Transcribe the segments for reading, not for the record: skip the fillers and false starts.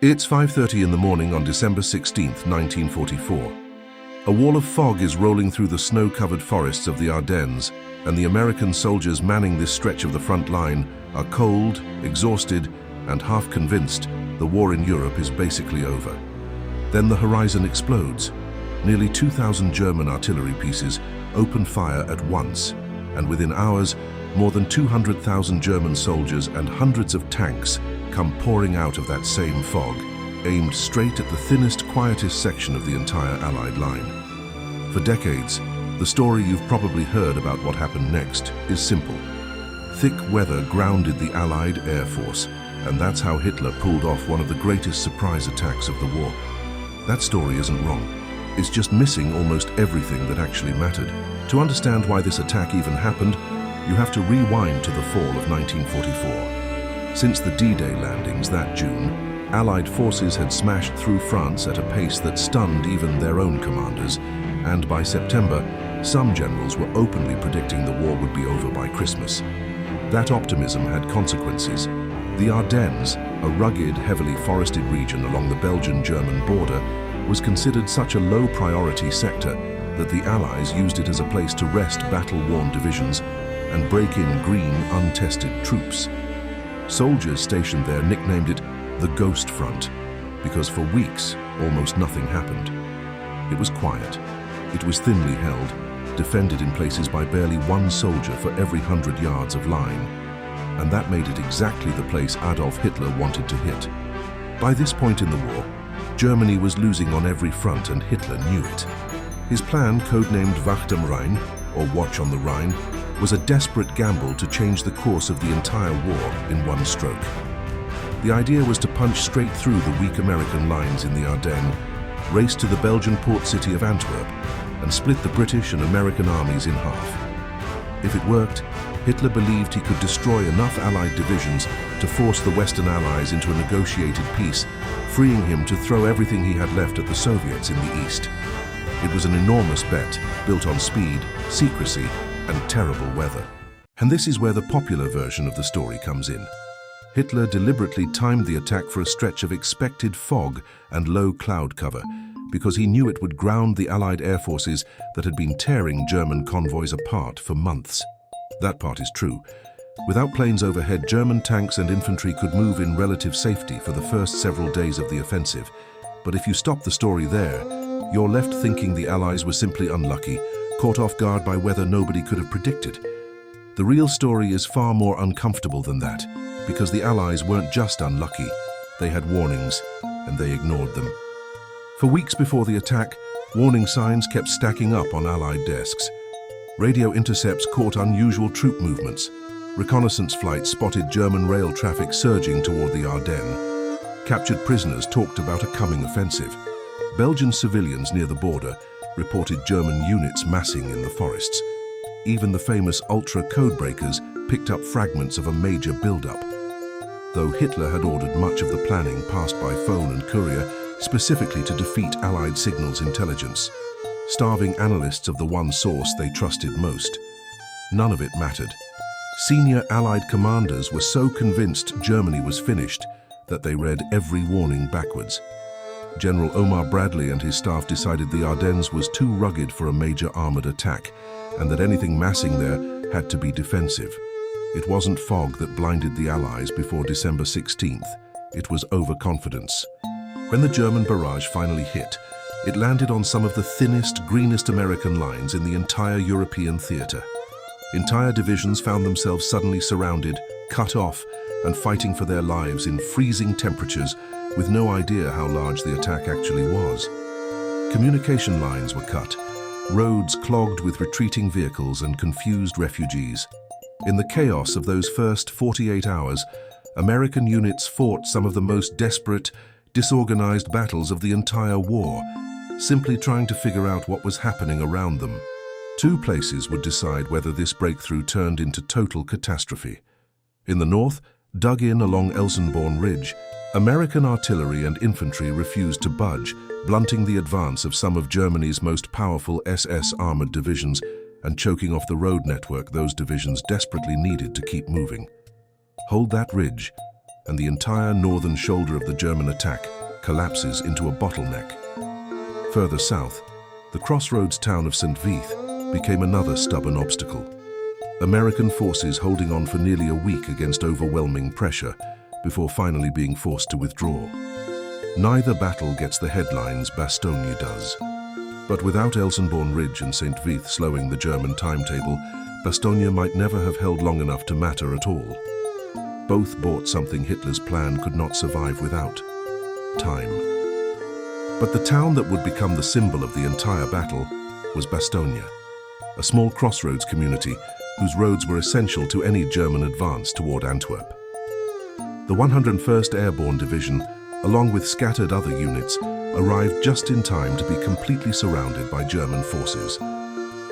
It's 5:30 in the morning on December 16, 1944. A wall of fog is rolling through the snow-covered forests of the Ardennes, and the American soldiers manning this stretch of the front line are cold, exhausted, and half convinced the war in Europe is basically over. Then the horizon explodes. Nearly 2,000 German artillery pieces open fire at once, and within hours, more than 200,000 German soldiers and hundreds of tanks come pouring out of that same fog, aimed straight at the thinnest, quietest section of the entire Allied line. For decades, the story you've probably heard about what happened next is simple. Thick weather grounded the Allied Air Force, and that's how Hitler pulled off one of the greatest surprise attacks of the war. That story isn't wrong. It's just missing almost everything that actually mattered. To understand why this attack even happened, you have to rewind to the fall of 1944. Since the D-Day landings that June, Allied forces had smashed through France at a pace that stunned even their own commanders, and by September, some generals were openly predicting the war would be over by Christmas. That optimism had consequences. The Ardennes, a rugged, heavily forested region along the Belgian-German border, was considered such a low-priority sector that the Allies used it as a place to rest battle-worn divisions and break in green, untested troops. Soldiers stationed there nicknamed it the Ghost Front, because for weeks, almost nothing happened. It was quiet. It was thinly held, defended in places by barely one soldier for every 100 yards of line. And that made it exactly the place Adolf Hitler wanted to hit. By this point in the war, Germany was losing on every front, and Hitler knew it. His plan, codenamed Wacht am Rhein, or Watch on the Rhine, was a desperate gamble to change the course of the entire war in one stroke. The idea was to punch straight through the weak American lines in the Ardennes, race to the Belgian port city of Antwerp, and split the British and American armies in half. If it worked, Hitler believed he could destroy enough Allied divisions to force the Western Allies into a negotiated peace, freeing him to throw everything he had left at the Soviets in the East. It was an enormous bet, built on speed, secrecy, and terrible weather. And this is where the popular version of the story comes in. Hitler deliberately timed the attack for a stretch of expected fog and low cloud cover, because he knew it would ground the Allied air forces that had been tearing German convoys apart for months. That part is true. Without planes overhead, German tanks and infantry could move in relative safety for the first several days of the offensive. But if you stop the story there, you're left thinking the Allies were simply unlucky, caught off guard by weather nobody could have predicted. The real story is far more uncomfortable than that, because the Allies weren't just unlucky, they had warnings, and they ignored them. For weeks before the attack, warning signs kept stacking up on Allied desks. Radio intercepts caught unusual troop movements. Reconnaissance flights spotted German rail traffic surging toward the Ardennes. Captured prisoners talked about a coming offensive. Belgian civilians near the border reported German units massing in the forests. Even the famous ultra codebreakers picked up fragments of a major buildup. Though Hitler had ordered much of the planning passed by phone and courier specifically to defeat Allied signals intelligence, starving analysts of the one source they trusted most, none of it mattered. Senior Allied commanders were so convinced Germany was finished that they read every warning backwards. General Omar Bradley and his staff decided the Ardennes was too rugged for a major armored attack, and that anything massing there had to be defensive. It wasn't fog that blinded the Allies before December 16th. It was overconfidence. When the German barrage finally hit, it landed on some of the thinnest, greenest American lines in the entire European theater. Entire divisions found themselves suddenly surrounded, cut off, and fighting for their lives in freezing temperatures with no idea how large the attack actually was. Communication lines were cut, roads clogged with retreating vehicles and confused refugees. In the chaos of those first 48 hours, American units fought some of the most desperate, disorganized battles of the entire war, simply trying to figure out what was happening around them. Two places would decide whether this breakthrough turned into total catastrophe. In the north, dug in along Elsenborn Ridge, American artillery and infantry refused to budge, blunting the advance of some of Germany's most powerful SS armored divisions and choking off the road network those divisions desperately needed to keep moving. Hold that ridge, and the entire northern shoulder of the German attack collapses into a bottleneck. Further south, the crossroads town of St. Vith became another stubborn obstacle. American forces holding on for nearly a week against overwhelming pressure before finally being forced to withdraw. Neither battle gets the headlines Bastogne does. But without Elsenborn Ridge and St. Vith slowing the German timetable, Bastogne might never have held long enough to matter at all. Both bought something Hitler's plan could not survive without: time. But the town that would become the symbol of the entire battle was Bastogne, a small crossroads community whose roads were essential to any German advance toward Antwerp. The 101st Airborne Division, along with scattered other units, arrived just in time to be completely surrounded by German forces.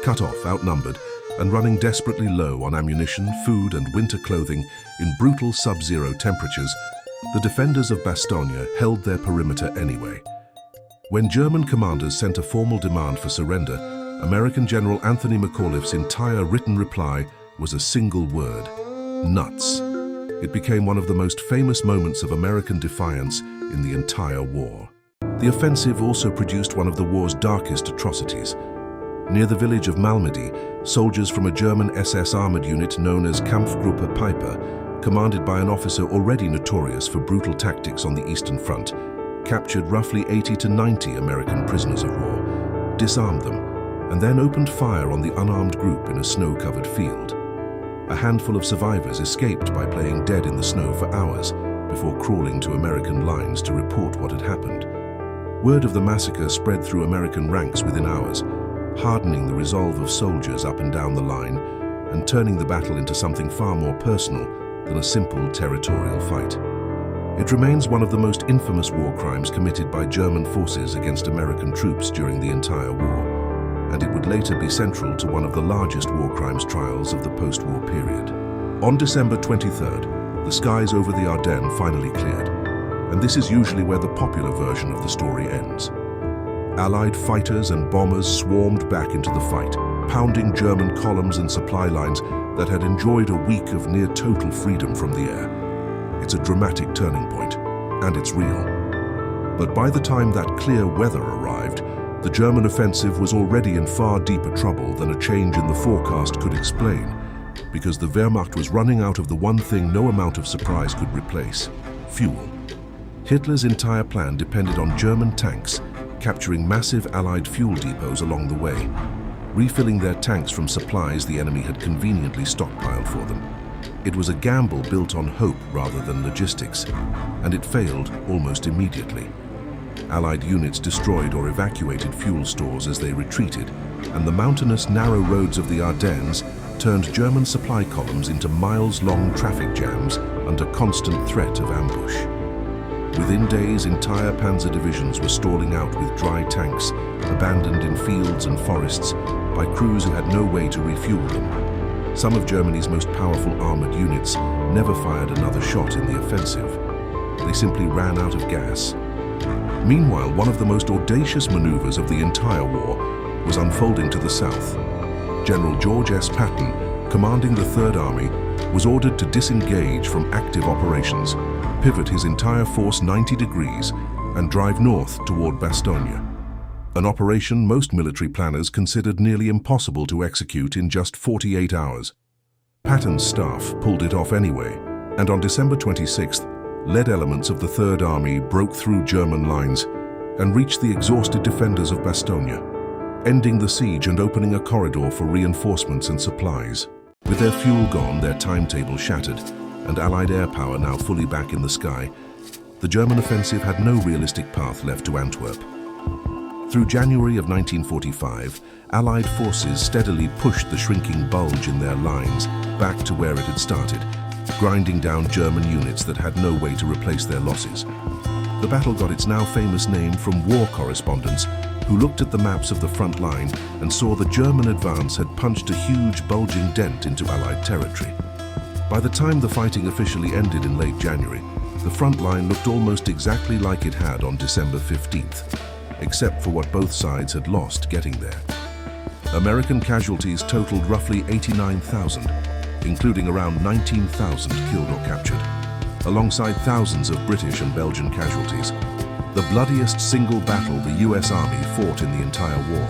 Cut off, outnumbered, and running desperately low on ammunition, food, and winter clothing in brutal sub-zero temperatures, the defenders of Bastogne held their perimeter anyway. When German commanders sent a formal demand for surrender, American General Anthony McAuliffe's entire written reply was a single word: nuts. It became one of the most famous moments of American defiance in the entire war. The offensive also produced one of the war's darkest atrocities. Near the village of Malmedy, soldiers from a German SS armored unit known as Kampfgruppe Piper, commanded by an officer already notorious for brutal tactics on the Eastern Front, captured roughly 80 to 90 American prisoners of war, disarmed them, and then opened fire on the unarmed group in a snow-covered field. A handful of survivors escaped by playing dead in the snow for hours before crawling to American lines to report what had happened. Word of the massacre spread through American ranks within hours, hardening the resolve of soldiers up and down the line and turning the battle into something far more personal than a simple territorial fight. It remains one of the most infamous war crimes committed by German forces against American troops during the entire war, and it would later be central to one of the largest war crimes trials of the post-war period. On December 23rd, the skies over the Ardennes finally cleared, and this is usually where the popular version of the story ends. Allied fighters and bombers swarmed back into the fight, pounding German columns and supply lines that had enjoyed a week of near total freedom from the air. It's a dramatic turning point, and it's real. But by the time that clear weather arrived, the German offensive was already in far deeper trouble than a change in the forecast could explain, because the Wehrmacht was running out of the one thing no amount of surprise could replace: fuel. Hitler's entire plan depended on German tanks capturing massive Allied fuel depots along the way, refilling their tanks from supplies the enemy had conveniently stockpiled for them. It was a gamble built on hope rather than logistics, and it failed almost immediately. Allied units destroyed or evacuated fuel stores as they retreated, and the mountainous, narrow roads of the Ardennes turned German supply columns into miles-long traffic jams under constant threat of ambush. Within days, entire panzer divisions were stalling out with dry tanks, abandoned in fields and forests by crews who had no way to refuel them. Some of Germany's most powerful armored units never fired another shot in the offensive. They simply ran out of gas. Meanwhile, one of the most audacious maneuvers of the entire war was unfolding to the south. General George S. Patton, commanding the Third Army, was ordered to disengage from active operations, pivot his entire force 90 degrees, and drive north toward Bastogne. An operation most military planners considered nearly impossible to execute in just 48 hours. Patton's staff pulled it off anyway, and on December 26th, lead elements of the Third Army broke through German lines and reached the exhausted defenders of Bastogne, ending the siege and opening a corridor for reinforcements and supplies. With their fuel gone, their timetable shattered, and Allied air power now fully back in the sky, the German offensive had no realistic path left to Antwerp. Through January of 1945, Allied forces steadily pushed the shrinking Bulge in their lines back to where it had started, grinding down German units that had no way to replace their losses. The battle got its now famous name from war correspondents who looked at the maps of the front line and saw the German advance had punched a huge bulging dent into Allied territory. By the time the fighting officially ended in late January, the front line looked almost exactly like it had on December 15th, except for what both sides had lost getting there. American casualties totaled roughly 89,000, including around 19,000 killed or captured. alongside thousands of British and Belgian casualties. The bloodiest single battle the US Army fought in the entire war.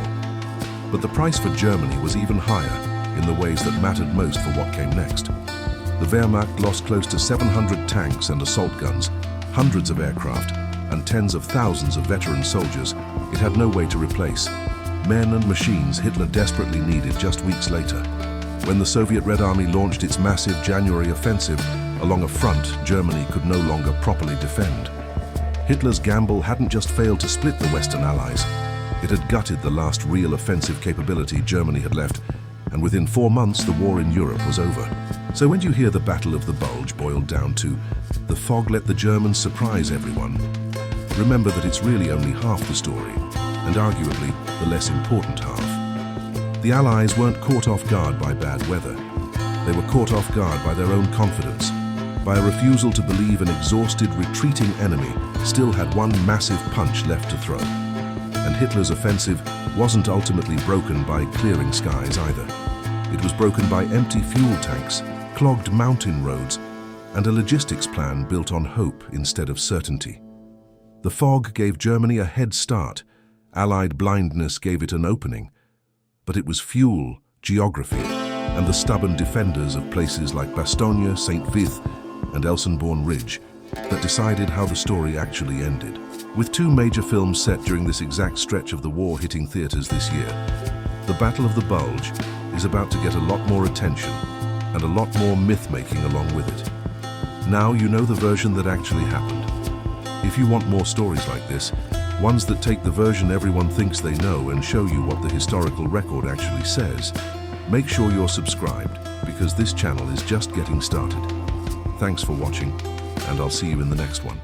But the price for Germany was even higher in the ways that mattered most for what came next. The Wehrmacht lost close to 700 tanks and assault guns, hundreds of aircraft, and tens of thousands of veteran soldiers it had no way to replace. Men and machines Hitler desperately needed just weeks later, when the Soviet Red Army launched its massive January offensive along a front Germany could no longer properly defend. Hitler's gamble hadn't just failed to split the Western Allies, it had gutted the last real offensive capability Germany had left, and within 4 months the war in Europe was over. So when you hear the Battle of the Bulge boiled down to "the fog let the Germans surprise everyone," remember that it's really only half the story, and arguably the less important half. The Allies weren't caught off guard by bad weather. They were caught off guard by their own confidence, by a refusal to believe an exhausted, retreating enemy still had one massive punch left to throw. And Hitler's offensive wasn't ultimately broken by clearing skies either. It was broken by empty fuel tanks, clogged mountain roads, and a logistics plan built on hope instead of certainty. The fog gave Germany a head start. Allied blindness gave it an opening. But it was fuel, geography, and the stubborn defenders of places like Bastogne, St. Vith, and Elsenborn Ridge that decided how the story actually ended. With 2 major films set during this exact stretch of the war hitting theaters this year, the Battle of the Bulge is about to get a lot more attention and a lot more myth-making along with it. Now you know the version that actually happened. If you want more stories like this, ones that take the version everyone thinks they know and show you what the historical record actually says, make sure you're subscribed, because this channel is just getting started. Thanks for watching, and I'll see you in the next one.